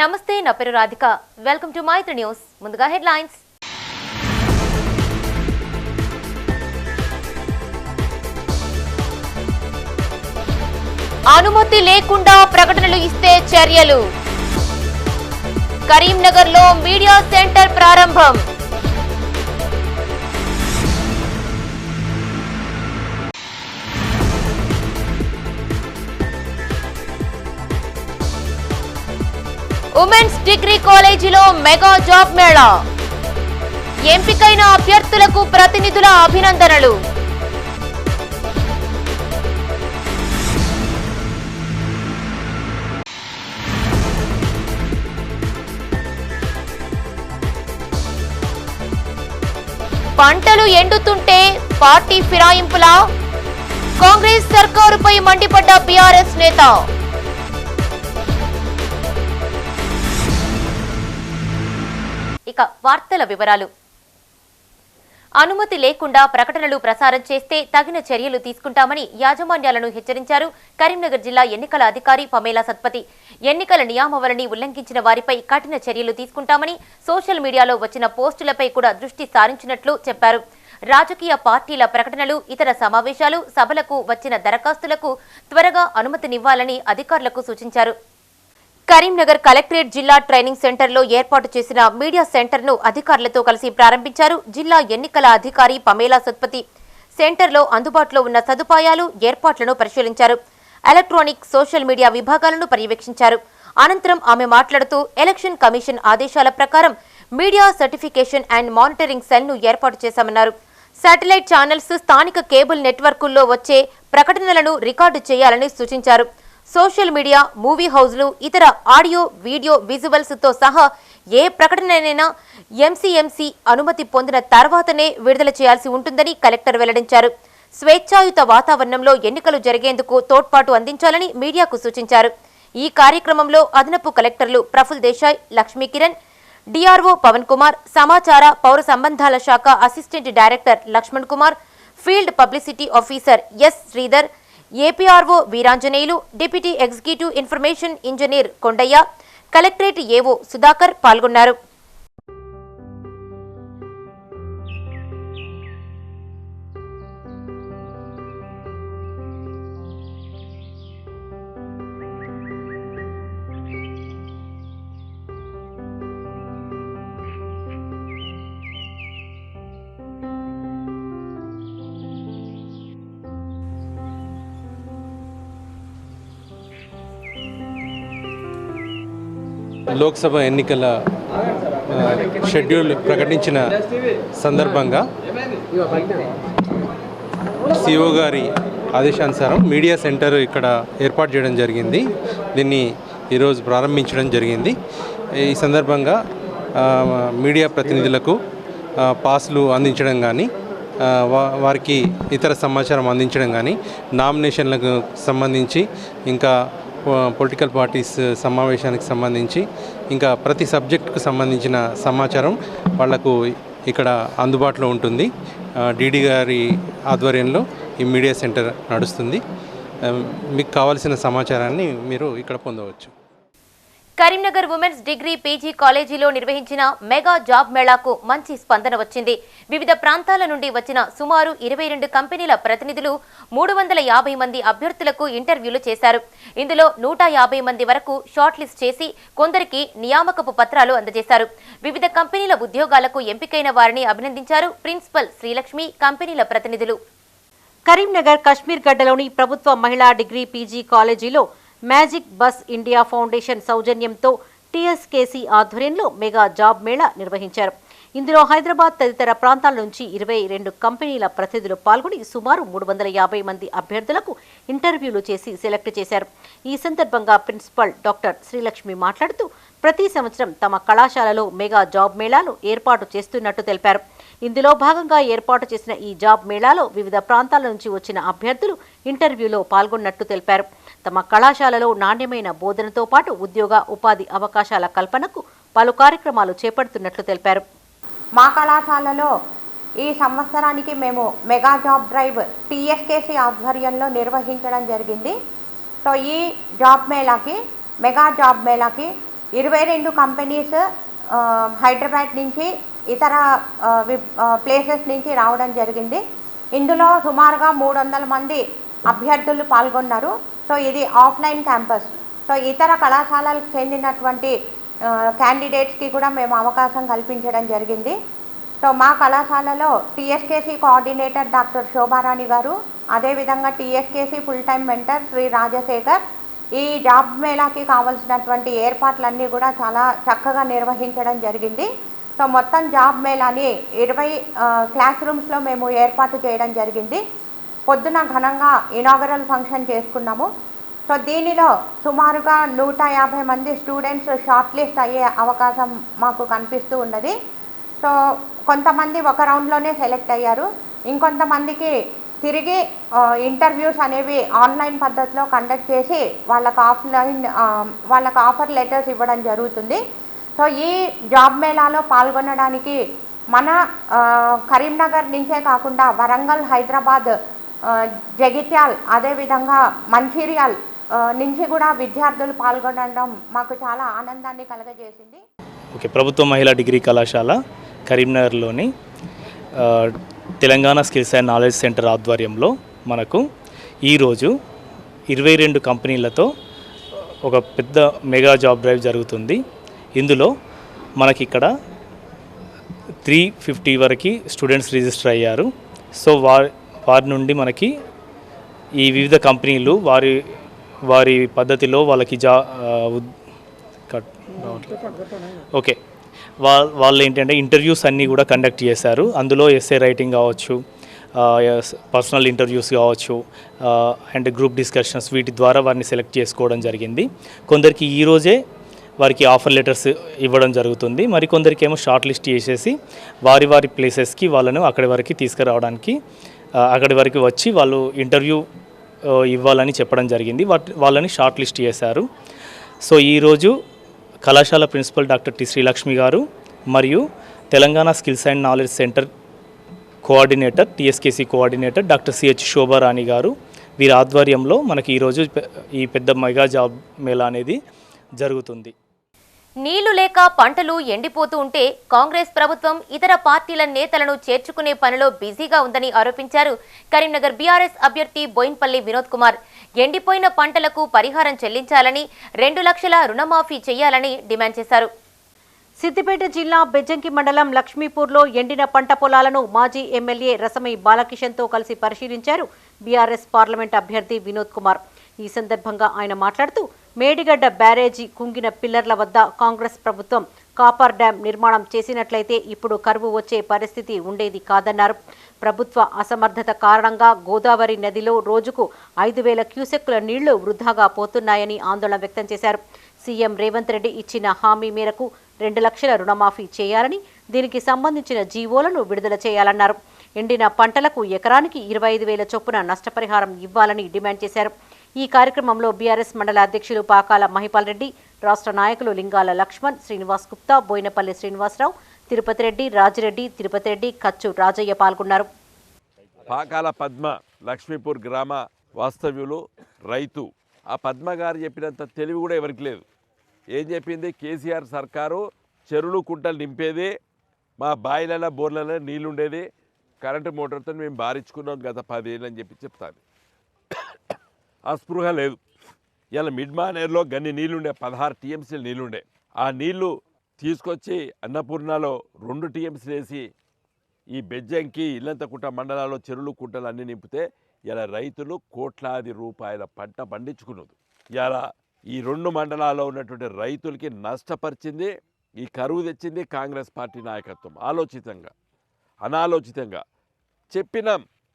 నమస్తే నా పేరు Radhika welcome to Maitri news ముందుగా హెడ్లైన్స్ అనుమతి లేకుండా ప్రకటనలు ఇస్తే చర్యలు కరీంనగర్ లో మీడియా సెంటర్ ప్రారంభం ఉమెన్స్ డిగ్రీ కాలేజీలో మెగా జాబ్ మేళా ఎంపికైన అభ్యర్థులకు ప్రతినిధుల అభినందనలు పంటలు ఎండుతుంటే పార్టీ ఫిరాయింపులా కాంగ్రెస్ సర్కారుపై మండిపడ్డ బీఆర్ఎస్ నేత ఇక వార్తల వివరాలు అనుమతి లేకుండా ప్రకటనలు ప్రసారం చేస్తే తగిన చర్యలు తీసుకుంటామని యాజమాన్యాలను హెచ్చరించారు కరీంనగర్ జిల్లా ఎన్నికల అధికారి పమేలా సత్పతి. ఎన్నికల నియమావళిని ఉల్లంఘించిన వారిపై కఠిన చర్యలు తీసుకుంటామని సోషల్ మీడియాలో వచ్చిన పోస్టులపై కూడా దృష్టి సారించినట్లు చెప్పారు. రాజకీయ పార్టీల ప్రకటనలు, ఇతర సమావేశాలు, సభలకు వచ్చిన దరఖాస్తులకు త్వరగా అనుమతినివ్వాలని అధికారులకు సూచించారు. కరీంనగర్ కలెక్టరేట్ జిల్లా ట్రైనింగ్ సెంటర్లో ఏర్పాటు చేసిన మీడియా సెంటర్ను అధికారులతో కలిసి ప్రారంభించారు జిల్లా ఎన్నికల అధికారి పమేలా సత్పతి. సెంటర్లో అందుబాటులో ఉన్న సదుపాయాలు, ఏర్పాట్లను పరిశీలించారు. ఎలక్ట్రానిక్, సోషల్ మీడియా విభాగాలను పర్యవేక్షించారు. అనంతరం ఆమె మాట్లాడుతూ ఎలక్షన్ కమిషన్ ఆదేశాల ప్రకారం మీడియా సర్టిఫికేషన్ అండ్ మానిటరింగ్ సెల్ను ఏర్పాటు చేశామన్నారు. శాటిలైట్ ఛానల్స్, స్థానిక కేబుల్ నెట్వర్కుల్లో వచ్చే ప్రకటనలను రికార్డు చేయాలని సూచించారు. సోషల్ మీడియా, మూవీ హౌజ్లు, ఇతర ఆడియో, వీడియో, విజువల్స్ తో సహా ఏ ప్రకటనైనా ఎంసీఎంసీ అనుమతి పొందిన తర్వాతనే విడుదల చేయాల్సి ఉంటుందని కలెక్టర్ వెల్లడించారు. స్వేచ్ఛాయుత వాతావరణంలో ఎన్నికలు జరిగేందుకు తోడ్పాటు అందించాలని మీడియాకు సూచించారు. ఈ కార్యక్రమంలో అదనపు కలెక్టర్లు ప్రఫుల్ దేశాయ్, లక్ష్మీ కిరణ్, డిఆర్ఓ పవన్ కుమార్, సమాచార పౌర సంబంధాల శాఖ assistant director Lakshman Kumar, field publicity officer S Sridhar, APRO Veeranjaneyulu, deputy executive information engineer Kondaiah, collectorate AO Sudhakar పాల్గొన్నారు. లోక్సభ ఎన్నికల షెడ్యూల్ ప్రకటించిన సందర్భంగా సిఓ గారి ఆదేశానుసారం మీడియా సెంటర్ ఇక్కడ ఏర్పాటు చేయడం జరిగింది. దీన్ని ఈరోజు ప్రారంభించడం జరిగింది. ఈ సందర్భంగా మీడియా ప్రతినిధులకు పాస్లు అందించడం కానీ, వారికి ఇతర సమాచారం అందించడం కానీ, నామినేషన్లకు సంబంధించి, ఇంకా పొలిటికల్ పార్టీస్ సమావేశానికి సంబంధించి, ఇంకా ప్రతి సబ్జెక్టుకు సంబంధించిన సమాచారం వాళ్లకు ఇక్కడ అందుబాటులో ఉంటుంది. డీడీ గారి ఆధ్వర్యంలో ఈ మీడియా సెంటర్ నడుస్తుంది. మీకు కావాల్సిన సమాచారాన్ని మీరు ఇక్కడ పొందవచ్చు. కరీంనగర్ ఉమెన్స్ డిగ్రీ పీజీ కాలేజీలో నిర్వహించిన మెగా జాబ్ మేళాకు మంచి స్పందన వచ్చింది. వివిధ ప్రాంతాల నుండి వచ్చిన సుమారు 22 కంపెనీల ప్రతినిధులు 350 మంది అభ్యర్థులకు ఇంటర్వ్యూలు చేశారు. ఇందులో 150 మంది వరకు షార్ట్ లిస్ట్ చేసి కొందరికి నియామకపు పత్రాలు అందజేశారు. వివిధ కంపెనీల ఉద్యోగాలకు ఎంపికైన వారిని అభినందించారు ప్రిన్సిపల్ శ్రీలక్ష్మి, కంపెనీల ప్రతినిధులు. కరీంనగర్ కశ్మీర్ గడ్డలోని ప్రభుత్వ మహిళా డిగ్రీ పీజీ కాలేజీలో మ్యాజిక్ బస్ ఇండియా ఫౌండేషన్ సౌజన్యంతో టీఎస్కేసీ ఆధ్వర్యంలో మెగా జాబ్ మేళా నిర్వహించారు. ఇందులో హైదరాబాద్ తదితర ప్రాంతాల నుంచి 22 కంపెనీల ప్రతినిధులు పాల్గొని సుమారు 350 మంది అభ్యర్థులకు ఇంటర్వ్యూలు చేసి సెలెక్ట్ చేశారు. ఈ సందర్భంగా ప్రిన్సిపల్ డాక్టర్ శ్రీలక్ష్మి మాట్లాడుతూ ప్రతి సంవత్సరం తమ కళాశాలలో మెగా జాబ్ మేళాలు ఏర్పాటు చేస్తున్నట్టు తెలిపారు. ఇందులో భాగంగా ఏర్పాటు చేసిన ఈ జాబ్ మేళాలో వివిధ ప్రాంతాల నుంచి వచ్చిన అభ్యర్థులు ఇంటర్వ్యూలో పాల్గొన్నట్టు తెలిపారు. తమ కళాశాలలో నాణ్యమైన బోధనతో పాటు ఉద్యోగ ఉపాధి అవకాశాల కల్పనకు పలు కార్యక్రమాలు చేపడుతున్నట్లు తెలిపారు. మా కళాశాలలో ఈ సంవత్సరానికి మేము మెగా జాబ్ డ్రైవ్ టీఎస్కేసీ ఆధ్వర్యంలో నిర్వహించడం జరిగింది. సో ఈ మెగా జాబ్ మేళాకి 22 కంపెనీస్ హైదరాబాద్ నుంచి ఇతర ప్లేసెస్ నుంచి రావడం జరిగింది. ఇందులో సుమారుగా 300 మంది అభ్యర్థులు పాల్గొన్నారు. సో ఇది ఆఫ్లైన్ క్యాంపస్. సో ఇతర కళాశాలలకు చెందినటువంటి క్యాండిడేట్స్కి కూడా మేము అవకాశం కల్పించడం జరిగింది. సో మా కళాశాలలో టీఎస్కేసీ కోఆర్డినేటర్ డాక్టర్ శోభారాణి గారు, అదేవిధంగా TSKC full time mentor Shri Rajasekhar ఈ జాబ్ మేళాకి కావాల్సినటువంటి ఏర్పాట్లన్నీ కూడా చాలా చక్కగా నిర్వహించడం జరిగింది. సో మొత్తం జాబ్ మేళాని 20 క్లాస్ రూమ్స్లో మేము ఏర్పాటు చేయడం జరిగింది. పొద్దున ఘనంగా ఇనాగరల్ ఫంక్షన్ చేసుకున్నాము. సో దీనిలో సుమారుగా 150 మంది స్టూడెంట్స్ షార్ట్ లిస్ట్ అయ్యే అవకాశం మాకు కనిపిస్తూ ఉన్నది. సో కొంతమంది ఒక రౌండ్లోనే సెలెక్ట్ అయ్యారు. ఇంకొంతమందికి తిరిగి ఇంటర్వ్యూస్ అనేవి ఆన్లైన్ పద్ధతిలో కండక్ట్ చేసి వాళ్ళకి ఆఫర్ లెటర్స్ ఇవ్వడం జరుగుతుంది. సో ఈ జాబ్ మేళాలో పాల్గొనడానికి మన కరీంనగర్ నుంచే కాకుండా వరంగల్, హైదరాబాద్, జగిత్యాల్, అదేవిధంగా మంచిర్యాల్ నుంచి కూడా విద్యార్థులు పాల్గొనడం మాకు చాలా ఆనందాన్ని కలగజేసింది. ఓకే, ప్రభుత్వ మహిళా డిగ్రీ కళాశాల కరీంనగర్లోని Telangana skills and knowledge centre ఆధ్వర్యంలో మనకు ఈరోజు 22 కంపెనీలతో ఒక పెద్ద మెగా జాబ్ డ్రైవ్ జరుగుతుంది. ఇందులో మనకి ఇక్కడ 350 వరకు స్టూడెంట్స్ రిజిస్టర్ అయ్యారు. సో వారి నుండి మనకి ఈ వివిధ కంపెనీలు వారి పద్ధతిలో వాళ్ళకి ఓకే వాళ్ళు ఏంటంటే ఇంటర్వ్యూస్ అన్నీ కూడా కండక్ట్ చేశారు. అందులో ఎస్ఏ రైటింగ్ కావచ్చు, పర్సనల్ ఇంటర్వ్యూస్ కావచ్చు, అండ్ గ్రూప్ డిస్కషన్స్, వీటి ద్వారా వారిని సెలెక్ట్ చేసుకోవడం జరిగింది. కొందరికి ఈరోజే వారికి ఆఫర్ లెటర్స్ ఇవ్వడం జరుగుతుంది. మరికొందరికి ఏమో షార్ట్ లిస్ట్ చేసేసి వారి ప్లేసెస్కి వాళ్ళను అక్కడి వరకు తీసుకురావడానికి, అక్కడి వరకు వచ్చి వాళ్ళు ఇంటర్వ్యూ ఇవ్వాలని చెప్పడం జరిగింది. వాళ్ళని షార్ట్ లిస్ట్ చేశారు. సో ఈరోజు కళాశాల principal doctor T Srilakshmi garu మరియు Telangana skills and knowledge centre coordinator, TSKC coordinator doctor CH Shobharani garu, వీరి ఆధ్వర్యంలో మనకి ఈరోజు ఈ పెద్ద మెగా జాబ్ మేళా అనేది జరుగుతుంది. నీళ్లు లేక పంటలు ఎండిపోతూ ఉంటే కాంగ్రెస్ ప్రభుత్వం ఇతర పార్టీల నేతలను చేర్చుకునే పనిలో బిజీగా ఉందని ఆరోపించారు కరీంనగర్ బీఆర్ఎస్ అభ్యర్థి బోయిన్పల్లి వినోద్ కుమార్. ఎండిపోయిన పంటలకు పరిహారం చెల్లించాలని, 2 లక్షల రుణమాఫీ చేయాలని డిమాండ్ చేశారు. సిద్దిపేట జిల్లా బెజ్జంకి మండలం లక్ష్మీపూర్లో ఎండిన పంట పొలాలను మాజీ ఎమ్మెల్యే రసమై బాలకిషన్తో కలిసి పరిశీలించారు బీఆర్ఎస్ పార్లమెంట్ అభ్యర్థి వినోద్ కుమార్. ఈ సందర్భంగా ఆయన మాట్లాడుతూ మేడిగడ్డ బ్యారేజీ కుంగిన పిల్లర్ల వద్ద కాంగ్రెస్ ప్రభుత్వం కాపర్ డ్యాం నిర్మాణం చేసినట్లయితే ఇప్పుడు కరువు వచ్చే పరిస్థితి ఉండేది కాదన్నారు. ప్రభుత్వ అసమర్థత కారణంగా గోదావరి నదిలో రోజుకు 5,000 క్యూసెక్కుల నీళ్లు వృధాగా పోతున్నాయని ఆందోళన వ్యక్తం చేశారు. సీఎం రేవంత్ రెడ్డి ఇచ్చిన హామీ మేరకు 2 లక్షల రుణమాఫీ చేయాలని, దీనికి సంబంధించిన జీవోలను విడుదల చేయాలన్నారు. ఎండిన పంటలకు ఎకరానికి 25,000 చొప్పున నష్టపరిహారం ఇవ్వాలని డిమాండ్ చేశారు. ఈ కార్యక్రమంలో బీఆర్ఎస్ మండల అధ్యక్షులు పాకాల మహిపాల్ రెడ్డి, రాష్ట్ర నాయకులు లింగాల లక్ష్మణ్, శ్రీనివాస్ గుప్తా, బోయినపల్లి శ్రీనివాసరావు, తిరుపతి రెడ్డి, రాజిరెడ్డి, తిరుపతి రెడ్డి, కచ్చు రాజయ్య పాల్గొన్నారు. పాకాల పద్మ లక్ష్మీపూర్ గ్రామ వాస్తవ్యులు, రైతు. ఆ పద్మ గారు చెప్పినంత తెలివి కూడా ఎవరికి లేదు. ఏం చెప్పింది? కేసీఆర్ సర్కారు చెరువులు కుంటలు నింపేది, మా బాయిలలో బోర్లలో నీళ్ళుండేది, కరెంటు మోటార్తో మేము బారించుకున్నాం గత 10 ఏళ్ళు అని చెప్పి చెప్తాను. ఆ స్పృహ లేదు. ఇలా మిడ్ మానేర్లో గన్ని నీళ్ళుండే, 16 టీఎంసీలు నీళ్ళుండే. ఆ నీళ్లు తీసుకొచ్చి అన్నపూర్ణలో 2 టీఎంసీలు వేసి ఈ బెజ్జంకి, ఇల్లంతకుంట మండలాల్లో చెరువులు కుంటలు అన్నీ నింపితే ఇలా రైతులు కోట్లాది రూపాయల పంట పండించుకున్నది. ఇలా ఈ 2 మండలాల్లో ఉన్నటువంటి రైతులకి నష్టపరిచింది, ఈ కరువు తెచ్చింది కాంగ్రెస్ పార్టీ నాయకత్వం. ఆలోచితంగా అనాలోచితంగా చెప్పిన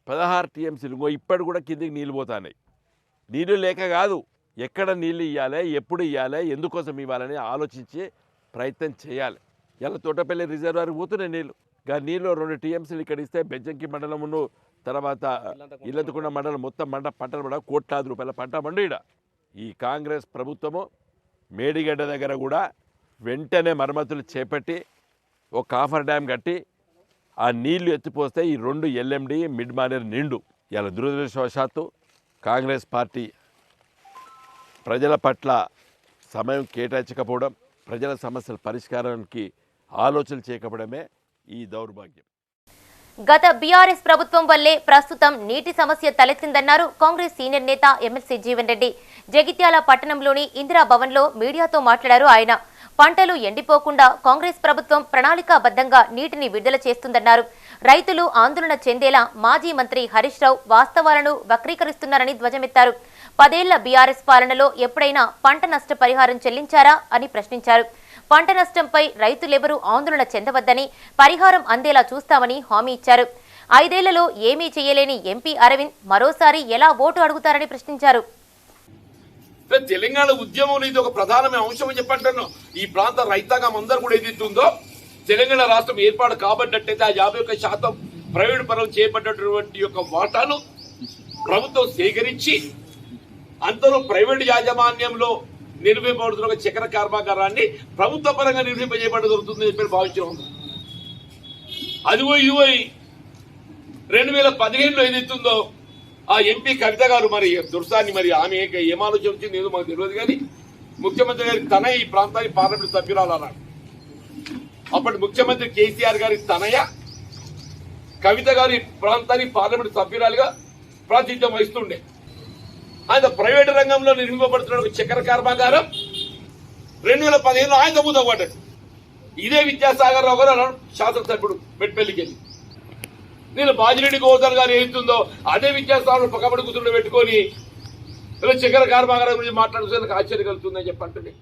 16 టీఎంసీలు ఇప్పటి కూడా కిందికి నీళ్ళు పోతున్నాయి. నీళ్ళు లేక కాదు, ఎక్కడ నీళ్ళు ఇవ్వాలి, ఎప్పుడు ఇవ్వాలి, ఎందుకోసం ఇవ్వాలని ఆలోచించి ప్రయత్నం చేయాలి. ఇలా తోటపల్లి రిజర్వాయర్కి పోతున్నాయి నీళ్ళు. నీళ్ళు 2 టీఎంసీలు ఇక్కడ ఇస్తే బెజ్జంకి మండలమును తర్వాత ఇల్లంతకుంట మండలం మొత్తం పంటలు పడ కోట్లాది రూపాయల పంట పండు. ఈ కాంగ్రెస్ ప్రభుత్వము మేడిగడ్డ దగ్గర కూడా వెంటనే మరమ్మతులు చేపట్టి ఒక కాఫర్ డ్యామ్ కట్టి ఆ నీళ్లు ఎత్తిపోస్తే ఈ 2 ఎల్ఎండి మిడ్ మానేరు నిండు. ఇలా దురదృష్టవశాత్తు కాంగ్రెస్ పార్టీ ప్రజల పట్ల సమయం కేటాయించకపోవడం, ప్రజల సమస్యల పరిష్కారానికి ఆలోచన చేయకపోవడమే ఈ దౌర్భాగ్యం. గత బీఆర్ఎస్ ప్రభుత్వం వల్లే ప్రస్తుతం నీటి సమస్య తలెత్తిందన్నారు కాంగ్రెస్ సీనియర్ నేత ఎమ్మెల్సీ జీవన్ రెడ్డి. జగిత్యాల పట్టణంలోని ఇందిరా భవన్లో మీడియాతో మాట్లాడారు ఆయన. పంటలు ఎండిపోకుండా కాంగ్రెస్ ప్రభుత్వం ప్రణాళికాబద్ధంగా నీటిని విడుదల చేస్తుందన్నారు. రైతులు ఆందోళన చెందేలా మాజీ మంత్రి హరీష్ రావు వాస్తవాలను వక్రీకరిస్తున్నారని ధ్వజమెత్తారు. 10 ఏళ్ల బీఆర్ఎస్ పాలనలో ఎప్పుడైనా పంట నష్ట పరిహారం చెల్లించారా అని ప్రశ్నించారు. పంట నష్టంపై రైతులెవరూ ఆందోళన చెందవద్దని, పరిహారం అందేలా చూస్తామని హామీ ఇచ్చారు. 5 ఏళ్లలో ఏమీ చేయలేని ఎంపీ అరవింద్ మరోసారి ఎలా ఓటు అడుగుతారని ప్రశ్నించారు. తెలంగాణ ఉద్యమంలో ఇది ఒక ప్రధానమైన అంశం అని చెప్పంటున్నాను. ఈ ప్రాంత రైతాంగం అందరూ కూడా ఏదైతుందో తెలంగాణ రాష్ట్రం ఏర్పాటు కాబట్టినట్టయితే ఆ 51% ప్రైవేటు పరం చేపట్టినటువంటి యొక్క వాటాను ప్రభుత్వం సేకరించి అందరూ ప్రైవేటు యాజమాన్యంలో నిర్మింపబడుతున్న ఒక చక్కెర కర్మాగారాన్ని ప్రభుత్వ పరంగా నిర్మింపజేయబడుతుందని చెప్పి భావించడం. అదిగో ఇదిగో 2015లో ఏదైతుందో ఆ ఎంపీ కవిత గారు మరి దుర్సాన్ని మరి ఆమె ఏం ఆలోచన వచ్చింది ఏదో మాకు తెలియదు, కానీ ముఖ్యమంత్రి గారి తనయ ఈ ప్రాంతానికి పార్లమెంట్ సభ్యురాలు అన్నాడు. అప్పటి ముఖ్యమంత్రి కేసీఆర్ గారి తనయ కవిత గారి ప్రాంతానికి పార్లమెంట్ సభ్యురాలుగా ప్రాతినిధ్యం వహిస్తుండే. ఆయన ప్రైవేటు రంగంలో నిర్మింపబడుతున్న ఒక చక్కెర కర్మాగారం 2015లో ఆయన మూతపడ్డాడు. ఇదే విద్యాసాగర్ రావు గారు శాసనసభ్యుడు మెట్పల్లికి వెళ్ళి నేను బాజిరెడ్డి గోవర్ధన్ గారు ఏతుందో అదే విద్యాసాగర్ పక్కబడి కూతురు పెట్టుకొని చక్కెర కర్మాగారం గురించి మాట్లాడుతున్నందుకు ఆశ్చర్యం కలుగుతుందని చెప్పండి.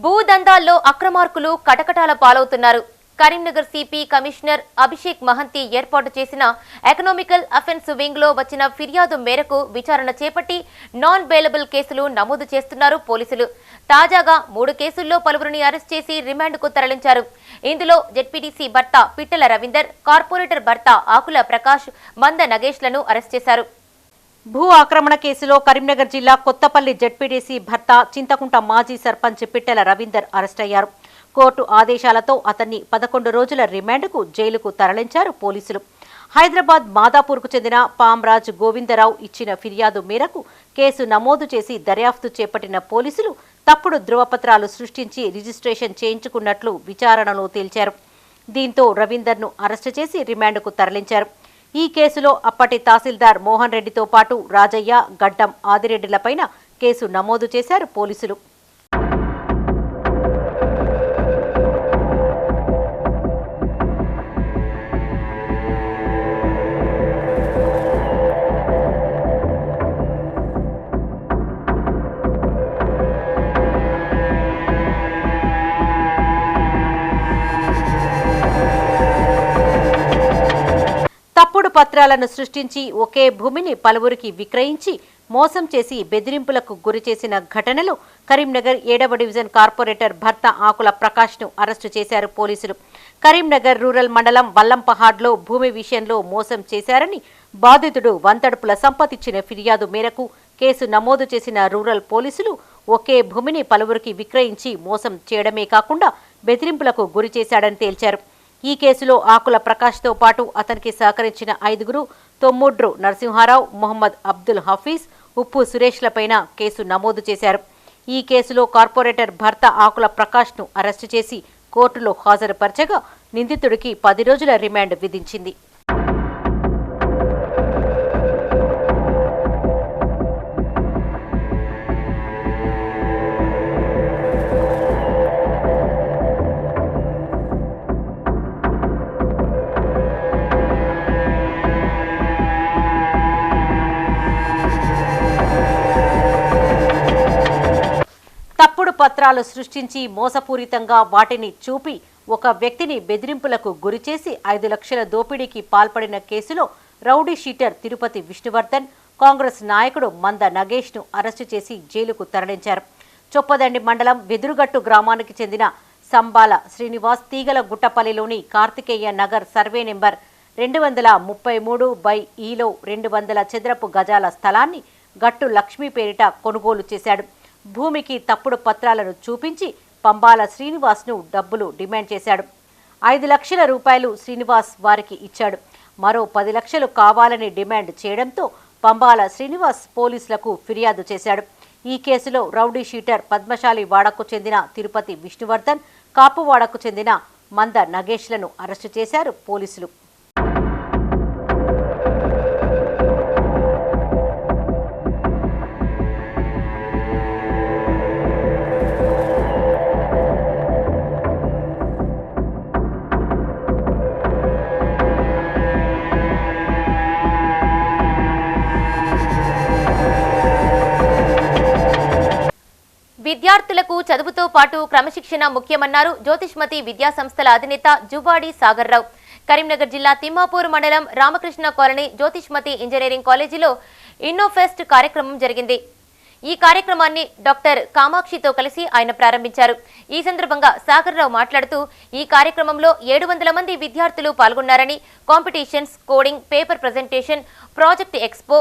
భూదందాల్లో అక్రమార్కులు కటకటాల పాలవుతున్నారు. కరీంనగర్ సిపి కమిషనర్ అభిషేక్ మహంతి ఏర్పాటు చేసిన ఎకనామికల్ అఫెన్స్ వింగ్ లో వచ్చిన ఫిర్యాదు మేరకు విచారణ చేపట్టి నాన్ బెయిలబుల్ కేసులు నమోదు చేస్తున్నారు పోలీసులు. తాజాగా 3 కేసుల్లో పలువురిని అరెస్ట్ చేసి రిమాండ్కు తరలించారు. ఇందులో జెడ్పీటీసీ భర్త పిట్టల రవీందర్, కార్పొరేటర్ భర్త ఆకుల ప్రకాష్, మంద నగేష్లను అరెస్ట్ చేశారు. భూ ఆక్రమణ కేసులో కరీంనగర్ జిల్లా కొత్తపల్లి జెడ్పీటీసీ భర్త చింతకుంట మాజీ సర్పంచ్ పిట్టల రవీందర్ అరెస్ట్ అయ్యారు. కోర్టు ఆదేశాలతో అతన్ని 11 రోజుల రిమాండ్కు జైలుకు తరలించారు పోలీసులు. హైదరాబాద్ మాదాపూర్కు చెందిన పామ్రాజ్ గోవిందరావు ఇచ్చిన ఫిర్యాదు మేరకు కేసు నమోదు చేసి దర్యాప్తు చేపట్టిన పోలీసులు తప్పుడు ధృవపత్రాలు సృష్టించి రిజిస్ట్రేషన్ చేయించుకున్నట్లు విచారణలో తేల్చారు. దీంతో రవీందర్ను అరెస్టు చేసి రిమాండ్కు తరలించారు. ఈ కేసులో అప్పటి తహసీల్దార్ మోహన్ రెడ్డితో పాటు రాజయ్య, గడ్డం ఆదిరెడ్డిలపైన కేసు నమోదు చేశారు పోలీసులు. తప్పుడు పత్రాలను సృష్టించి ఒకే భూమిని పలువురికి విక్రయించి మోసం చేసి బెదిరింపులకు గురిచేసిన ఘటనలో కరీంనగర్ 7వ డివిజన్ కార్పొరేటర్ భర్త ఆకుల ప్రకాష్ను అరెస్టు చేశారు పోలీసులు. కరీంనగర్ రూరల్ మండలం వల్లంపహాడ్లో భూమి విషయంలో మోసం చేశారని బాధితుడు వంతడుపుల సంపత్ ఇచ్చిన ఫిర్యాదు మేరకు కేసు నమోదు చేసిన రూరల్ పోలీసులు ఒకే భూమిని పలువురికి విక్రయించి మోసం చేయడమే కాకుండా బెదిరింపులకు గురిచేశాడని తేల్చారు. ఈ కేసులో ఆకుల ప్రకాష్తో పాటు అతనికి సహకరించిన 5గురు తొమ్ముడ్రు నరసింహారావు, మొహమ్మద్ అబ్దుల్ హఫీజ్, ఉప్పు సురేష్లపైన కేసు నమోదు చేశారు. ఈ కేసులో కార్పొరేటర్ భర్త ఆకుల ప్రకాష్ను అరెస్టు చేసి కోర్టులో హాజరుపరచగా నిందితుడికి 10 రోజుల రిమాండ్ విధించింది. తప్పుడు పత్రాలు సృష్టించి మోసపూరితంగా వాటిని చూపి ఒక వ్యక్తిని బెదిరింపులకు గురిచేసి 5 లక్షల దోపిడీకి పాల్పడిన కేసులో రౌడీ షీటర్ తిరుపతి విష్ణువర్ధన్, కాంగ్రెస్ నాయకుడు మంద నగేష్ను అరెస్టు చేసి జైలుకు తరలించారు. చొప్పదండి మండలం వెదురుగట్టు గ్రామానికి చెందిన సంబాల శ్రీనివాస్ తీగల గుట్టపల్లిలోని కార్తికేయ నగర్ సర్వే నెంబర్ 233/ఈలో 200 చదరపు గజాల స్థలాన్ని గట్టు లక్ష్మీ పేరిట కొనుగోలు చేశాడు. భూమికి తప్పుడు పత్రాలను చూపించి పంబాల శ్రీనివాస్ను డబ్బులు డిమాండ్ చేశాడు. 5 లక్షల రూపాయలు శ్రీనివాస్ వారికి ఇచ్చాడు. మరో 10 లక్షలు కావాలని డిమాండ్ చేయడంతో పంబాల శ్రీనివాస్ పోలీసులకు ఫిర్యాదు చేశాడు. ఈ కేసులో రౌడీ షీటర్ పద్మశాలి వాడకు చెందిన తిరుపతి విష్ణువర్ధన్, కాపువాడకు చెందిన మంద నగేష్లను అరెస్టు చేశారు పోలీసులు. విద్యార్థులకు చదువుతో పాటు క్రమశిక్షణ ముఖ్యమన్నారు జ్యోతిష్మతి విద్యా సంస్థల అధినేత జువాడి సాగర్ రావు. కరీంనగర్ జిల్లా తిమ్మాపూర్ మండలం రామకృష్ణ కాలనీ జ్యోతిష్మతి ఇంజనీరింగ్ కాలేజీలో ఇన్నోఫెస్ట్ కార్యక్రమం జరిగింది. ఈ కార్యక్రమాన్ని డాక్టర్ కామాక్షితో కలిసి ఆయన ప్రారంభించారు. ఈ సందర్భంగా సాగర్ రావు మాట్లాడుతూ ఈ కార్యక్రమంలో 700 మంది విద్యార్థులు పాల్గొన్నారని, competitions, coding, paper presentation, project expo,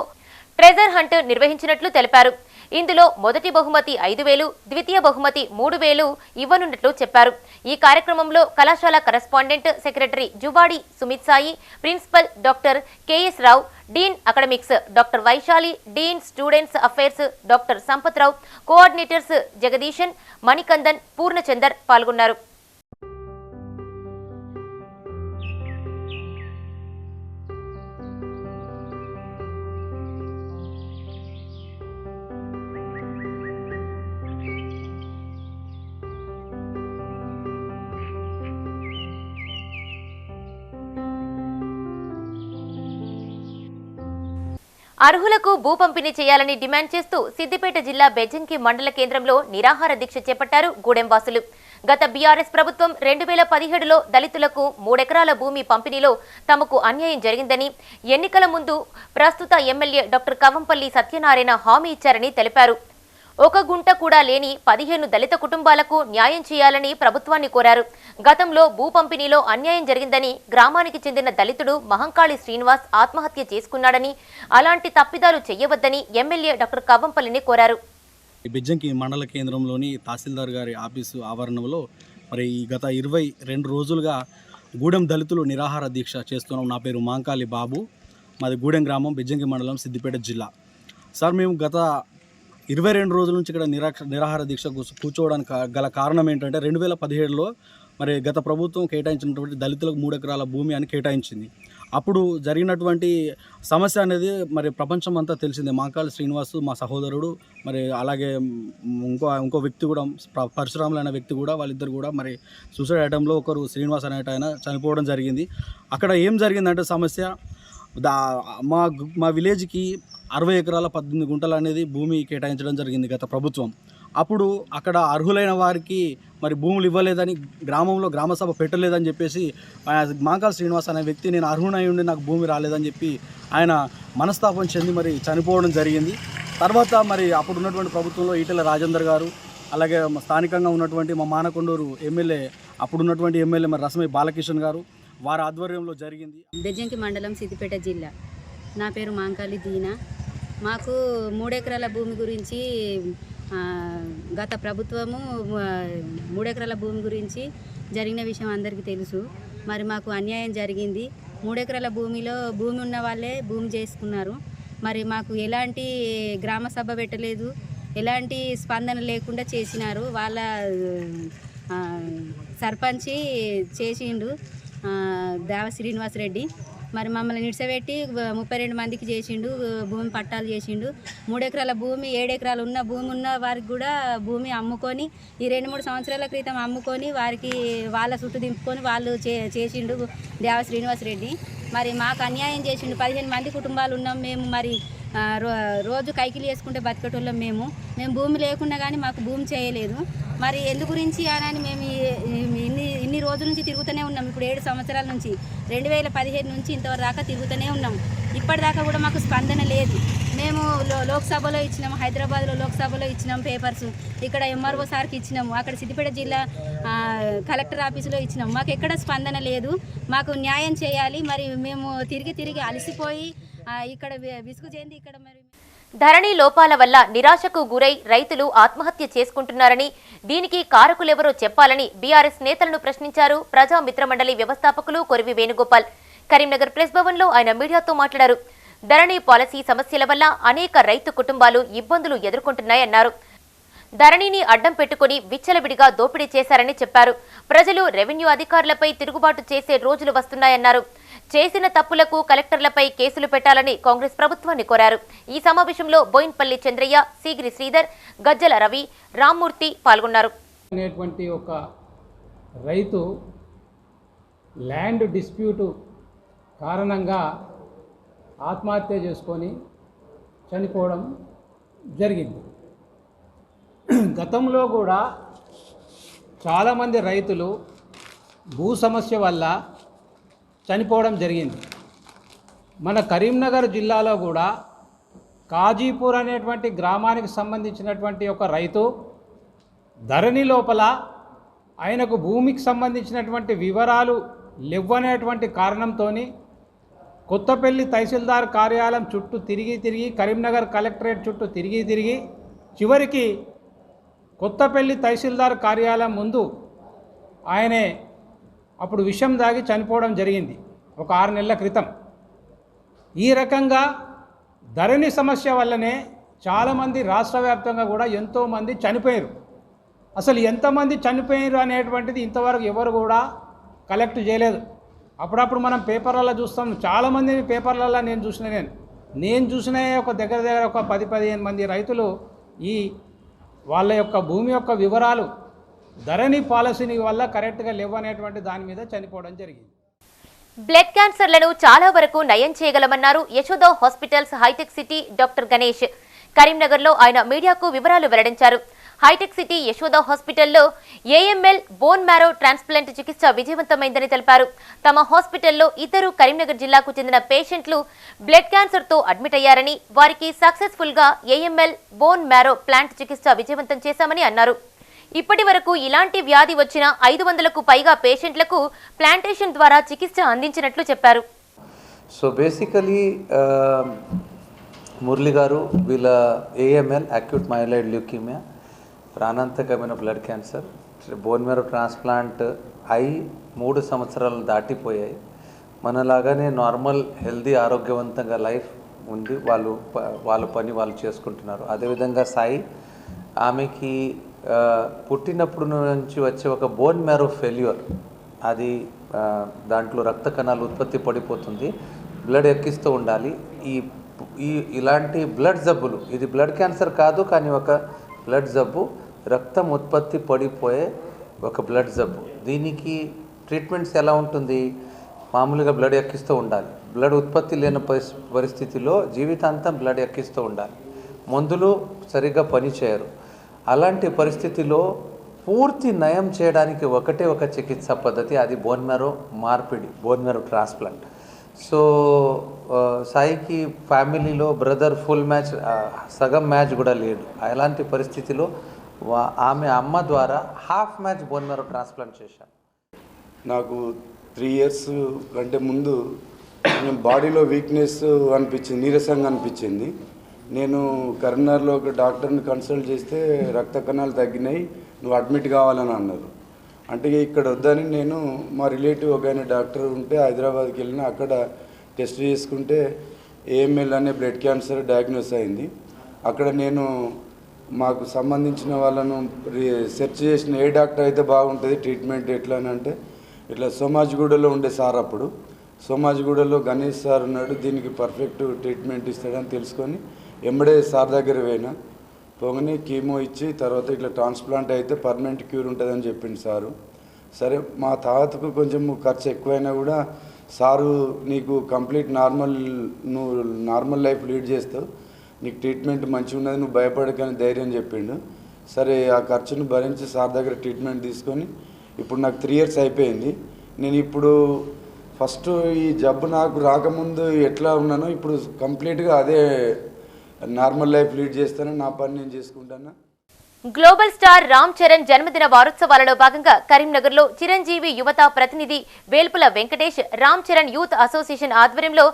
treasure hunt నిర్వహించినట్లు తెలిపారు. ఇందులో మొదటి బహుమతి 5,000, ద్వితీయ బహుమతి 3,000 ఇవ్వనున్నట్లు చెప్పారు. ఈ కార్యక్రమంలో కళాశాల correspondent secretary Juvadi Sumit Sai, principal doctor KS Rao, dean academics doctor Vaishali, dean students affairs doctor Sampath Rao, coordinators Jagadeesan, Manikandan, Purnachander పాల్గొన్నారు. అర్హులకు భూ పంపిణీ చేయాలని డిమాండ్ చేస్తూ సిద్దిపేట జిల్లా బెజ్జంకి మండల కేంద్రంలో నిరాహార దీక్ష చేపట్టారు గూడెం వాసులు. గత బీఆర్ఎస్ ప్రభుత్వం 2017లో దళితులకు 3 ఎకరాల భూమి పంపిణీలో తమకు అన్యాయం జరిగిందని, ఎన్నికల ముందు ప్రస్తుత ఎమ్మెల్యే డాక్టర్ కవంపల్లి సత్యనారాయణ హామీ ఇచ్చారని తెలిపారు. 1 గుంట కూడా లేని 15 దళిత కుటుంబాలకు న్యాయం చేయాలని ప్రభుత్వాన్ని కోరారు. గతంలో భూ పంపిణీలో అన్యాయం జరిగిందని, గ్రామానికి చెందిన దళితుడు మహంకాళి శ్రీనివాస్ ఆత్మహత్య చేసుకున్నాడని, అలాంటి తప్పిదాలు చేయవద్దని ఎమ్మెల్యే డాక్టర్ కవంపల్లిని కోరారు. బెజ్జంకి మండల కేంద్రంలోని తహసీల్దార్ గారి ఆఫీసు ఆవరణంలో మరి గత 22 రోజులుగా గూడెం దళితులు నిరాహార దీక్ష చేస్తున్నాం. నా పేరు మహంకాళి బాబు, మాది గూడెం గ్రామం, బెజ్జంకి మండలం, సిద్దిపేట జిల్లా. సార్, మేము గత 22 రోజుల నుంచి ఇక్కడ నిరాహార దీక్ష కూర్చోవడానికి గల కారణం ఏంటంటే 2017లో మరి గత ప్రభుత్వం కేటాయించినటువంటి దళితులకు 3 ఎకరాల భూమి అని కేటాయించింది. అప్పుడు జరిగినటువంటి సమస్య అనేది మరి ప్రపంచం అంతా తెలిసిందే. మహంకాళి శ్రీనివాసు మా సహోదరుడు, మరి అలాగే ఇంకో వ్యక్తి కూడా, పరశురాములు అనే వ్యక్తి కూడా, వాళ్ళిద్దరు కూడా మరి సూసైడ్ ఐటంలో ఒకరు శ్రీనివాస్ అనేట ఆయన చనిపోవడం జరిగింది. అక్కడ ఏం జరిగిందంటే సమస్య, మా విలేజ్కి 60 ఎకరాల 18 గుంటలు అనేది భూమి కేటాయించడం జరిగింది గత ప్రభుత్వం. అప్పుడు అక్కడ అర్హులైన వారికి మరి భూములు ఇవ్వలేదని, గ్రామంలో గ్రామసభ పెట్టలేదని చెప్పేసి మహంకాళి శ్రీనివాస్ అనే వ్యక్తి, నేను అర్హునై ఉండి నాకు భూమి రాలేదని చెప్పి ఆయన మనస్తాపం చెంది మరి చనిపోవడం జరిగింది. తర్వాత మరి అప్పుడు ఉన్నటువంటి ప్రభుత్వంలో ఈటెల రాజేందర్ గారు, అలాగే స్థానికంగా ఉన్నటువంటి మా మానకొండూరు ఎమ్మెల్యే, అప్పుడున్నటువంటి ఎమ్మెల్యే మరి రసమై బాలకిషన్ గారు, వారి ఆధ్వర్యంలో జరిగింది. బెజ్జంకి మండలం, సిద్దిపేట జిల్లా. నా పేరు మహంకాళి దీనా. మాకు 3 ఎకరాల భూమి గురించి గత ప్రభుత్వము 3 ఎకరాల భూమి గురించి జరిగిన విషయం అందరికీ తెలుసు. మరి మాకు అన్యాయం జరిగింది. 3 ఎకరాల భూమిలో భూమి ఉన్న వాళ్ళే భూమి చేసుకున్నారు. మరి మాకు ఎలాంటి గ్రామ సభ పెట్టలేదు, ఎలాంటి స్పందన లేకుండా చేసినారు. వాళ్ళ సర్పంచి చేసిండు దేవ శ్రీనివాస్ రెడ్డి. మరి మమ్మల్ని నిడిసబెట్టి 32 మందికి చేసిండు, భూమి పట్టాలు చేసిండు. 3 ఎకరాల భూమి, 7 ఎకరాలు ఉన్న భూమి ఉన్న వారికి కూడా భూమి అమ్ముకొని, ఈ 2-3 సంవత్సరాల క్రితం అమ్ముకొని వారికి వాళ్ళ చుట్టూ దింపుకొని వాళ్ళు చేసిండు దేవ శ్రీనివాస్ రెడ్డి. మరి మాకు అన్యాయం చేసిండు. 15 మంది కుటుంబాలు ఉన్నాం మేము. మరి రోజు కైకిలు చేసుకుంటే బతికేటోళ్ళం మేము భూమి లేకుండా కానీ మాకు భూమి చేయలేదు. మరి ఎందు గురించి అని మేము ఇన్ని రోజుల నుంచి తిరుగుతూనే ఉన్నాం. ఇప్పుడు 7 సంవత్సరాల నుంచి 2017 నుంచి ఇంతవరకు దాకా తిరుగుతూనే ఉన్నాం. ఇప్పటిదాకా కూడా మాకు స్పందన లేదు. మేము లోక్సభలో ఇచ్చినాము, హైదరాబాద్లో లోక్సభలో ఇచ్చినాం పేపర్స్, ఇక్కడ ఎంఆర్ఓ సార్కి ఇచ్చినాము, అక్కడ సిద్దిపేట జిల్లా కలెక్టర్ ఆఫీసులో ఇచ్చినాము. మాకు ఎక్కడ స్పందన లేదు. మాకు న్యాయం చేయాలి. మరి మేము తిరిగి అలసిపోయి ఇక్కడ విసుగు చెంది ఇక్కడ మరి ధరణి లోపాల వల్ల నిరాశకు గురై రైతులు ఆత్మహత్య చేసుకుంటున్నారని, దీనికి కారకులెవరో చెప్పాలని బీఆర్ఎస్ నేతలను ప్రశ్నించారు ప్రజామిత్ర మండలి వ్యవస్థాపకులు కొరివి వేణుగోపాల్. కరీంనగర్ ప్రెస్ భవన్లో ఆయన మీడియాతో మాట్లాడారు. ధరణి పాలసీ సమస్యల వల్ల అనేక రైతు కుటుంబాలు ఇబ్బందులు ఎదుర్కొంటున్నాయన్నారు. ధరణిని అడ్డం పెట్టుకుని విచ్చలవిడిగా దోపిడీ చేశారని చెప్పారు. ప్రజలు రెవెన్యూ అధికారులపై తిరుగుబాటు చేసే రోజులు వస్తున్నాయన్నారు. చేసిన తప్పులకు కలెక్టర్లపై కేసులు పెట్టాలని కాంగ్రెస్ ప్రభుత్వాన్ని కోరారు. ఈ సమావేశంలో బోయిన్పల్లి చంద్రయ్య, సీగిరి శ్రీధర్, గజ్జల రవి, రామ్మూర్తి పాల్గొన్నారు. అనేటువంటి ఒక రైతు ల్యాండ్ డిస్ప్యూటు కారణంగా ఆత్మహత్య చేసుకొని చనిపోవడం జరిగింది. గతంలో కూడా చాలామంది రైతులు భూ సమస్య వల్ల చనిపోవడం జరిగింది. మన కరీంనగర్ జిల్లాలో కూడా కాజీపూర్ అనేటువంటి గ్రామానికి సంబంధించినటువంటి ఒక రైతు ధరణి లోపల ఆయనకు భూమికి సంబంధించినటువంటి వివరాలు లేవనేటువంటి కారణంతో కొత్తపల్లి తహసీల్దార్ కార్యాలయం చుట్టూ తిరిగి కరీంనగర్ కలెక్టరేట్ చుట్టూ తిరిగి చివరికి కొత్తపల్లి తహసీల్దార్ కార్యాలయం ముందు ఆయనే అప్పుడు విషం దాగి చనిపోవడం జరిగింది ఒక 6 నెలల క్రితం. ఈ రకంగా ధరణి సమస్య వల్లనే చాలామంది రాష్ట్ర వ్యాప్తంగా కూడా ఎంతోమంది చనిపోయారు. అసలు ఎంతమంది చనిపోయారు అనేటువంటిది ఇంతవరకు ఎవరు కూడా కలెక్ట్ చేయలేదు. అప్పుడప్పుడు మనం పేపర్లలో చూస్తాం, చాలామందిని పేపర్లలో నేను చూసిన ఒక దగ్గర ఒక 10-15 మంది రైతులు ఈ వాళ్ళ యొక్క భూమి యొక్క వివరాలు ధరణి పాలసీని వల్ల కరెక్ట్గా లేవనేటువంటి దాని మీద చనిపోవడం జరిగింది. బ్లడ్ క్యాన్సర్లను చాలా వరకు నయం చేయగలమన్నారు యశోద హాస్పిటల్స్ హైటెక్ సిటీ డాక్టర్ గణేష్. కరీంనగర్లో ఆయన మీడియాకు వివరాలు వెల్లడించారు. హైటెక్ సిటీ యశోద హాస్పిటల్లో ఏఎంఎల్ బోన్ మ్యారో ట్రాన్స్ప్లాంట్ చికిత్స విజయవంతమైందని తెలిపారు. తమ హాస్పిటల్లో ఇద్దరు కరీంనగర్ జిల్లాకు చెందిన పేషెంట్లు బ్లడ్ క్యాన్సర్తో అడ్మిట్ అయ్యారని, వారికి సక్సెస్ఫుల్ గా ఏఎంఎల్ బోన్ మ్యారో ప్లాంట్ చికిత్స విజయవంతం చేశామని అన్నారు. ఇప్పటి వరకు ఇలాంటి వ్యాధి వచ్చిన 500కు పైగా పేషెంట్లకు ప్లాంటేషన్ ద్వారా చికిత్స అందించినట్లు చెప్పారు. సో బేసికలీ మురళి గారు వీళ్ళ ఏఎంఎల్ అక్యూట్ మైలాయిడ్ ల్యూకీమియా, ప్రాణాంతకమైన blood cancer, bone marrow transplant అయి 3 సంవత్సరాలు దాటిపోయాయి. మనలాగానే నార్మల్ హెల్దీ ఆరోగ్యవంతంగా లైఫ్ ఉంది. వాళ్ళ పని వాళ్ళు చేసుకుంటున్నారు. అదేవిధంగా సాయి, ఆమెకి పుట్టినప్పుడు నుంచి వచ్చే ఒక బోన్ మ్యారో ఫెయిల్యూర్, అది దాంట్లో రక్త కణాలు ఉత్పత్తి పడిపోతుంది, బ్లడ్ ఎక్కిస్తూ ఉండాలి. ఇలాంటి బ్లడ్ జబ్బులు, ఇది బ్లడ్ క్యాన్సర్ కాదు కానీ ఒక బ్లడ్ జబ్బు, రక్తం ఉత్పత్తి పడిపోయే ఒక బ్లడ్ జబ్బు. దీనికి ట్రీట్మెంట్స్ ఎలా ఉంటుంది? మామూలుగా బ్లడ్ ఎక్కిస్తూ ఉండాలి. బ్లడ్ ఉత్పత్తి లేని పరిస్థితిలో జీవితాంతం బ్లడ్ ఎక్కిస్తూ ఉండాలి. మందులు సరిగ్గా పనిచేయరు. అలాంటి పరిస్థితిలో పూర్తి నయం చేయడానికి ఒకటే ఒక చికిత్సా పద్ధతి, అది బోన్ మ్యారో మార్పిడి, బోన్ మ్యారో ట్రాన్స్ప్లాంట్. సో సాయికి ఫ్యామిలీలో బ్రదర్ ఫుల్ మ్యాచ్, సగం మ్యాచ్ కూడా లేడు. అలాంటి పరిస్థితిలో ఆమె అమ్మ ద్వారా half match bone marrow transplant చేశాను. నాకు 3 ఇయర్స్ కంటే ముందు బాడీలో వీక్నెస్ అనిపించింది, నీరసంగా అనిపించింది. నేను కరీంనగర్లో ఒక డాక్టర్ని కన్సల్ట్ చేస్తే రక్త కణాలు తగ్గినాయి, నువ్వు అడ్మిట్ కావాలని అన్నారు. అంటే ఇక్కడ వద్దని నేను మా రిలేటివ్ ఒక ఆయన డాక్టర్ ఉంటే హైదరాబాద్కి వెళ్ళిన, అక్కడ టెస్ట్ చేసుకుంటే ఏఎంఎల్ అనే బ్లడ్ క్యాన్సర్ డయాగ్నోస్ అయింది. అక్కడ నేను మాకు సంబంధించిన వాళ్ళను సెర్చ్ చేసిన ఏ డాక్టర్ అయితే బాగుంటుంది ట్రీట్మెంట్ ఎట్లా అని అంటే, ఇట్లా సోమాజిగూడలో ఉండే సార్, అప్పుడు సోమాజిగూడలో గణేష్ సార్ ఉన్నాడు, దీనికి పర్ఫెక్ట్ ట్రీట్మెంట్ ఇస్తాడని తెలుసుకొని ఎంబడే సార్ దగ్గర పోగానే కీమో ఇచ్చి తర్వాత ఇట్లా ట్రాన్స్ప్లాంట్ అయితే పర్మనెంట్ క్యూర్ ఉంటుందని చెప్పింది సారు. సరే, మా తాతకు కొంచెం ఖర్చు ఎక్కువైనా కూడా సారు నీకు కంప్లీట్ నువ్వు నార్మల్ లైఫ్ లీడ్ చేస్తావు, నీకు ట్రీట్మెంట్ మంచిగా ఉన్నది, నువ్వు భయపడకని ధైర్యం చెప్పిండు. సరే, ఆ ఖర్చును భరించి సార్ దగ్గర ట్రీట్మెంట్ తీసుకొని ఇప్పుడు నాకు 3 ఇయర్స్ అయిపోయింది. నేను ఇప్పుడు ఫస్ట్ ఈ జబ్బు నాకు రాకముందు ఎట్లా ఉన్నానో ఇప్పుడు కంప్లీట్గా అదే నార్మల్ లైఫ్ లీడ్ చేస్తాను, నా పని నేను చేసుకుంటాను. గ్లోబల్ స్టార్ రామ్ చరణ్ జన్మదిన వారోత్సవాలలో భాగంగా కరీంనగర్లో చిరంజీవి యువత ప్రతినిధి వేల్పుల వెంకటేష్ రామ్ చరణ్ యూత్ అసోసియేషన్ ఆధ్వర్యంలో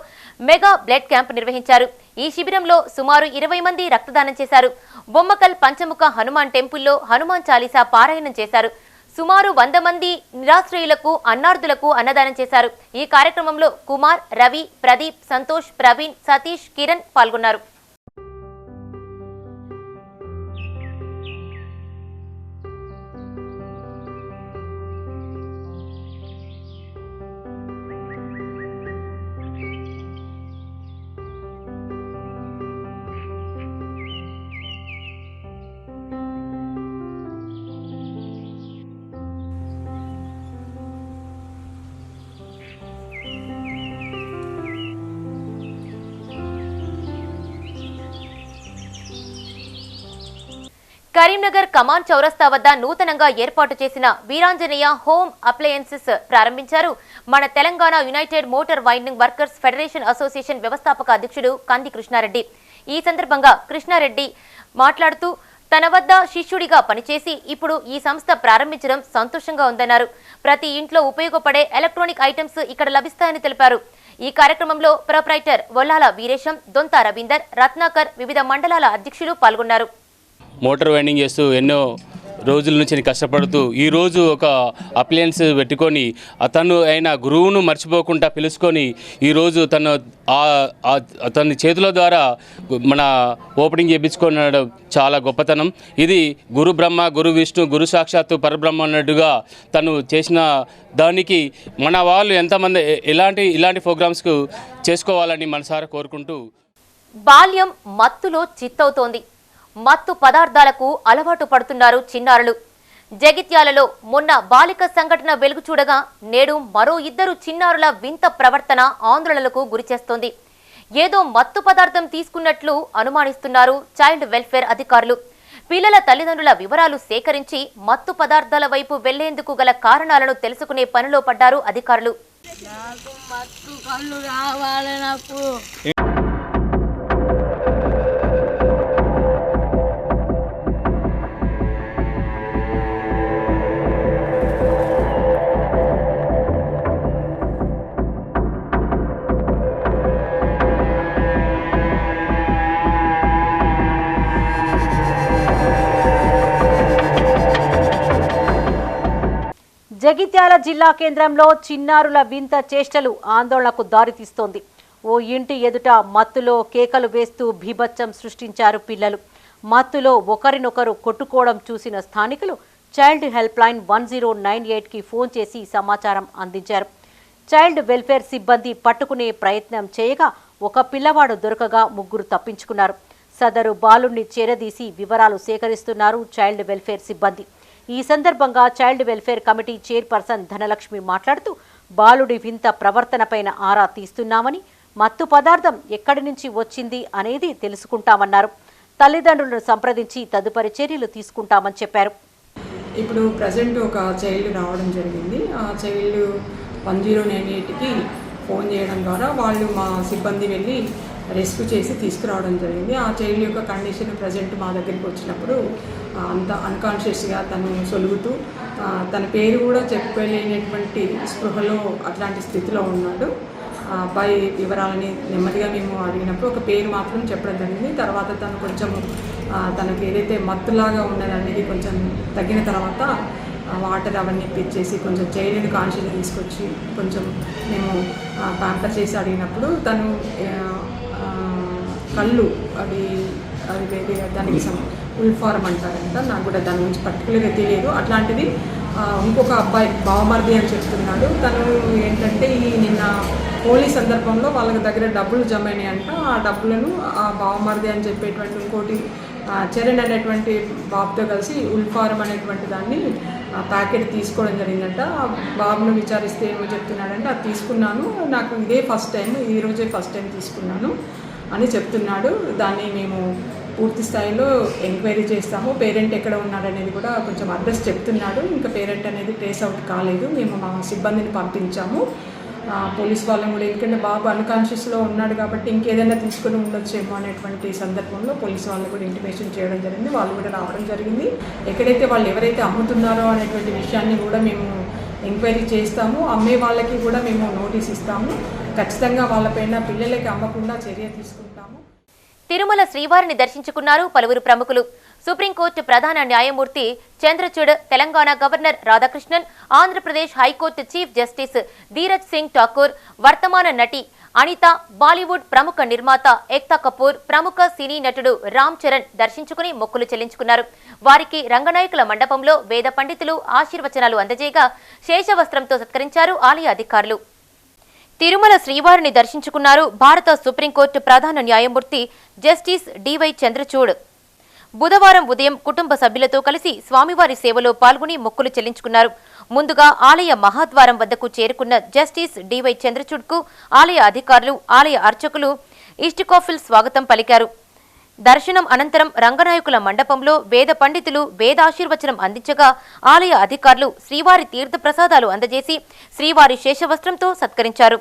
మెగా బ్లడ్ క్యాంప్ నిర్వహించారు. ఈ శిబిరంలో సుమారు 20 మంది రక్తదానం చేశారు. బొమ్మకల్ పంచముఖ హనుమాన్ టెంపుల్లో హనుమాన్ చాలీసా పారాయణం చేశారు. సుమారు 100 మంది నిరాశ్రయులకు అన్నార్థులకు అన్నదానం చేశారు. ఈ కార్యక్రమంలో కుమార్, రవి, ప్రదీప్, సంతోష్, ప్రవీణ్, సతీష్, కిరణ్ పాల్గొన్నారు. కరీంనగర్ కమాన్ చౌరస్తా వద్ద నూతనంగా ఏర్పాటు చేసిన వీరాంజనేయ హోమ్ అప్లయన్సెస్ ప్రారంభించారు. మన Telangana United motor winding workers federation association వ్యవస్థాపక అధ్యక్షుడు కంది కృష్ణారెడ్డి. ఈ సందర్భంగా కృష్ణారెడ్డి మాట్లాడుతూ తన వద్ద శిష్యుడిగా పనిచేసి ఇప్పుడు ఈ సంస్థ ప్రారంభించడం సంతోషంగా ఉందన్నారు. ప్రతి ఇంట్లో ఉపయోగపడే ఎలక్ట్రానిక్ ఐటమ్స్ ఇక్కడ లభిస్తాయని తెలిపారు. ఈ కార్యక్రమంలో ప్రొప్రైటర్ వొల్లాల వీరేశం, దొంత రవీందర్, రత్నాకర్, వివిధ మండలాల అధ్యక్షులు పాల్గొన్నారు. మోటార్ వైండింగ్ చేస్తూ ఎన్నో రోజుల నుంచి కష్టపడుతూ ఈరోజు ఒక అప్లయన్స్ పెట్టుకొని అతను అయిన గురువును మర్చిపోకుండా పిలుచుకొని ఈరోజు తన చేతుల ద్వారా మన ఓపెనింగ్ చేయించుకోవడం చాలా గొప్పతనం. ఇది గురు బ్రహ్మ, గురు విష్ణు, గురు సాక్షాత్తు పరబ్రహ్మ అన్నట్టుగా తను చేసిన దానికి మన వాళ్ళు ఎంతమంది ఇలాంటి ప్రోగ్రామ్స్కు చేసుకోవాలని మనసారా కోరుకుంటూ బాల్యం మత్తులో చిత్తవుతోంది. మత్తు పదార్థాలకు అలవాటు పడుతున్నారు చిన్నారులు. జగిత్యాలలో మొన్న బాలిక సంఘటన వెలుగు చూడగా నేడు మరో 2 చిన్నారుల వింత ప్రవర్తన ఆందోళనలకు గురిచేస్తోంది. ఏదో మత్తు పదార్థం తీసుకున్నట్లు అనుమానిస్తున్నారు చైల్డ్ వెల్ఫేర్ అధికారులు. పిల్లల తల్లిదండ్రుల వివరాలు సేకరించి మత్తు పదార్థాల వైపు వెళ్లేందుకు గల కారణాలను తెలుసుకునే పనిలో పడ్డారు అధికారులు. జగిత్యాల జిల్లా కేంద్రంలో చిన్నారుల వింత చేష్టలు ఆందోళనకు దారితీస్తోంది. ఓ ఇంటి ఎదుట మత్తులో కేకలు వేస్తూ బీభత్సం సృష్టించారు పిల్లలు. మత్తులో ఒకరినొకరు కొట్టుకోవడం చూసిన స్థానికులు చైల్డ్ హెల్ప్ లైన్ 1098కి ఫోన్ చేసి సమాచారం అందించారు. చైల్డ్ వెల్ఫేర్ సిబ్బంది పట్టుకునే ప్రయత్నం చేయగా ఒక పిల్లవాడు దొరకగా 3 తప్పించుకున్నారు. సదరు బాలుణ్ణి చేరదీసి వివరాలు సేకరిస్తున్నారు చైల్డ్ వెల్ఫేర్ సిబ్బంది. ఈ సందర్భంగా child welfare committee chairperson Dhanalakshmi మాట్లాడుతూ బాలుడి వింత ప్రవర్తనపైన ఆరా తీస్తున్నామని, మత్తు పదార్థం ఎక్కడి నుంచి వచ్చింది అనేది తెలుసుకుంటామన్నారు. తల్లిదండ్రులను సంప్రదించి తదుపరి చర్యలు తీసుకుంటామని చెప్పారు. ఇప్పుడు ప్రజెంట్ ఒక చైల్డ్ రావడం జరిగింది. ఆ చైల్డ్ 1098కి ఫోన్ చేయడం ద్వారా వాళ్ళు మా సిబ్బంది వెళ్ళి రెస్క్యూ చేసి తీసుకురావడం జరిగింది. ఆ చైల్డ్ యొక్క కండిషన్ ప్రజెంట్ మా దగ్గరికి వచ్చినప్పుడు అంత అన్కాన్షియస్గా తను సొలుగుతూ తన పేరు కూడా చెప్పలేనటువంటి స్పృహలో అట్లాంటి స్థితిలో ఉన్నాడు. ఆ అబ్బాయి వివరాలని నెమ్మదిగా మేము అడిగినప్పుడు ఒక పేరు మాత్రం చెప్పడం జరిగింది. తర్వాత తను కొంచెం తనకు ఏదైతే మత్తులాగా ఉన్నదనేది కొంచెం తగ్గిన తర్వాత వాటర్ అవన్నీ పిచ్చేసి కొంచెం చైల్డ్ కాన్షియస్ తీసుకొచ్చి కొంచెం మేము ప్యాంపర్ చేసి అడిగినప్పుడు తను కళ్ళు అవి దానికి ఉల్ఫారం అంటారంట. నాకు కూడా దాని గురించి పర్టికులర్గా తెలియదు. అట్లాంటిది ఇంకొక అబ్బాయి బావమర్ది అని చెప్తున్నాడు. తను ఏంటంటే నిన్న హోలీ సందర్భంలో వాళ్ళకి దగ్గర డబ్బులు జమ అయినాయంట. ఆ డబ్బులను ఆ బావమర్ది అని చెప్పేటువంటి ఇంకోటి చరణ్ అనేటువంటి బాబుతో కలిసి ఉల్ఫారం అనేటువంటి దాన్ని ప్యాకెట్ తీసుకోవడం జరిగిందంట. ఆ బాబును విచారిస్తే ఏమో చెప్తున్నాడంటే అది తీసుకున్నాను, నాకు ఇదే ఫస్ట్ టైం, ఈరోజే ఫస్ట్ టైం తీసుకున్నాను అని చెప్తున్నాడు. దాన్ని మేము పూర్తి స్థాయిలో ఎంక్వైరీ చేస్తాము. పేరెంట్ ఎక్కడ ఉన్నాడనేది కూడా కొంచెం అడ్రస్ చెప్తున్నాడు. ఇంకా పేరెంట్ అనేది ట్రేస్ అవుట్ కాలేదు. మేము మా సిబ్బందిని పంపించాము, పోలీస్ వాళ్ళని కూడా. ఎందుకంటే బాబు అన్కాన్షియస్లో ఉన్నాడు కాబట్టి ఇంకేదైనా తీసుకొని ఉండొచ్చేమో అనేటువంటి సందర్భంలో పోలీసు వాళ్ళు కూడా ఇంటిమేషన్ చేయడం జరిగింది. వాళ్ళు కూడా రావడం జరిగింది. ఎక్కడైతే వాళ్ళు ఎవరైతే అమ్ముతున్నారో అనేటువంటి విషయాన్ని కూడా మేము ఎంక్వైరీ చేస్తాము. అమ్మే వాళ్ళకి కూడా మేము నోటీస్ ఇస్తాము. ఖచ్చితంగా వాళ్ళపైన పిల్లలకి అమ్మకుండా చర్య తీసుకుంటాము. తిరుమల శ్రీవారిని దర్శించుకున్నారు పలువురు ప్రముఖులు. సుప్రీంకోర్టు ప్రధాన న్యాయమూర్తి Chandrachud, Telangana governor Radhakrishnan, Andhra Pradesh high court chief justice Dheeraj Singh Thakur, వర్తమాన నటి అనిత, బాలీవుడ్ ప్రముఖ నిర్మాత ఏక్తా కపూర్, ప్రముఖ సినీ నటుడు రామ్ చరణ్ దర్శించుకుని మొక్కులు చెల్లించుకున్నారు. వారికి రంగనాయకుల మండపంలో వేద పండితులు ఆశీర్వచనాలు అందజేయగా శేషవస్త్రంతో సత్కరించారు ఆలయ అధికారులు. తిరుమల శ్రీవారిని దర్శించుకున్నారు భారత సుప్రీంకోర్టు ప్రధాన న్యాయమూర్తి జస్టిస్ డివై చంద్రచూడ్. బుధవారం ఉదయం కుటుంబ సభ్యులతో కలిసి స్వామివారి సేవలో పాల్గొని మొక్కులు చెల్లించుకున్నారు. ముందుగా ఆలయ మహాద్వారం వద్దకు చేరుకున్న జస్టిస్ డివై చంద్రచూడ్కు ఆలయ అధికారులు, ఆలయ అర్చకులు ఇష్టికోఫిల్ స్వాగతం పలికారు. దర్శనం అనంతరం రంగనాయకుల మండపంలో వేద పండితులు వేదాశీర్వచనం అందించగా ఆలయ అధికారులు శ్రీవారి తీర్థ ప్రసాదాలు అందజేసి శ్రీవారి శేషవస్త్రంతో సత్కరించారు.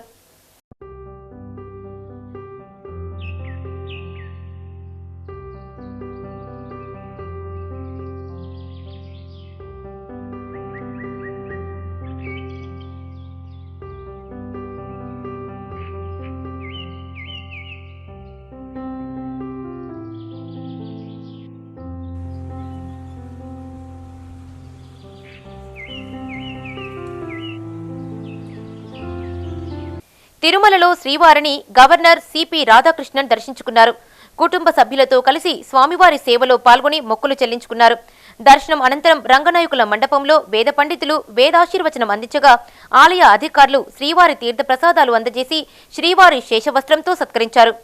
తిరుమలలో శ్రీవారిని గవర్నర్ సిపి రాధాకృష్ణన్ దర్శించుకున్నారు. కుటుంబ సభ్యులతో కలిసి స్వామివారి సేవలో పాల్గొని మొక్కులు చెల్లించుకున్నారు. దర్శనం అనంతరం రంగనాయకుల మండపంలో వేద పండితులు వేదాశీర్వచనం అందించగా ఆలయ అధికారులు శ్రీవారి తీర్థ ప్రసాదాలు అందజేసి శ్రీవారి శేషవస్త్రంతో సత్కరించారు.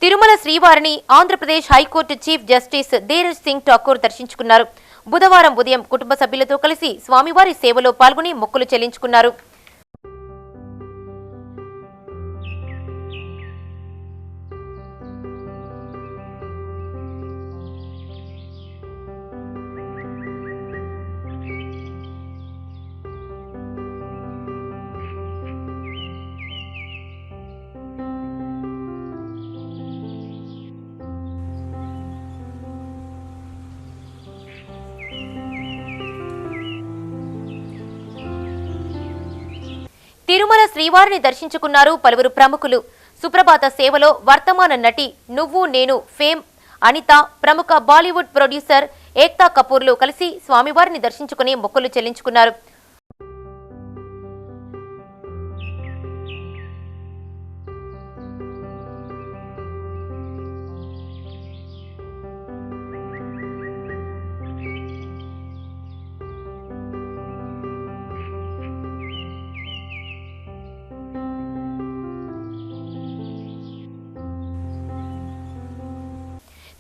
తిరుమల శ్రీవారిని Andhra Pradesh high court chief justice Dheeraj Singh Thakur దర్శించుకున్నారు. బుధవారం ఉదయం కుటుంబ సభ్యులతో కలిసి స్వామివారి సేవలో పాల్గొని మొక్కులు చెల్లించుకున్నారు. తిరుమల శ్రీవారిని దర్శించుకున్నారు పలువురు ప్రముఖులు. సుప్రభాత సేవలో వర్తమాన నటి నువ్వు నేను ఫేమ్ అనిత, ప్రముఖ బాలీవుడ్ ప్రొడ్యూసర్ ఏక్తా కపూర్లు కలిసి స్వామివారిని దర్శించుకుని మొక్కులు చెల్లించుకున్నారు.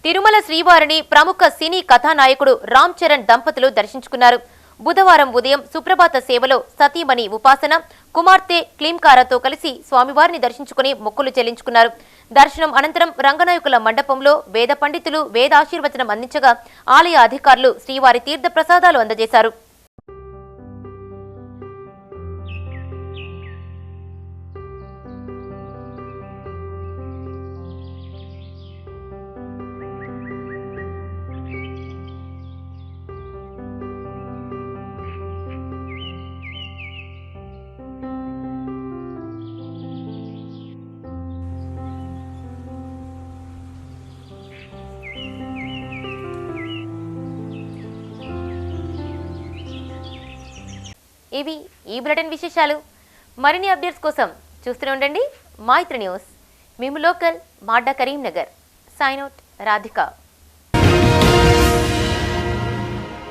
తిరుమల శ్రీవారిని ప్రముఖ సినీ కథానాయకుడు రామ్ చరణ్ దంపతులు దర్శించుకున్నారు. బుధవారం ఉదయం సుప్రభాత సేవలో సతీమణి ఉపాసన, కుమార్తె క్లీంకారాతో కలిసి స్వామివారిని దర్శించుకుని మొక్కులు చెల్లించుకున్నారు. దర్శనం అనంతరం రంగనాయకుల మండపంలో వేద పండితులు వేదాశీర్వచనం అందించగా ఆలయ అధికారులు శ్రీవారి తీర్థ ప్రసాదాలు అందజేశారు. ఇవి ఈ బులెటిన్ విశేషాలు. మరిన్ని అప్డేట్స్ కోసం చూస్తూనే ఉండండి మైత్రి న్యూస్. మేము లోకల్ మాడ్డా కరీంనగర్. Sign out Radhika.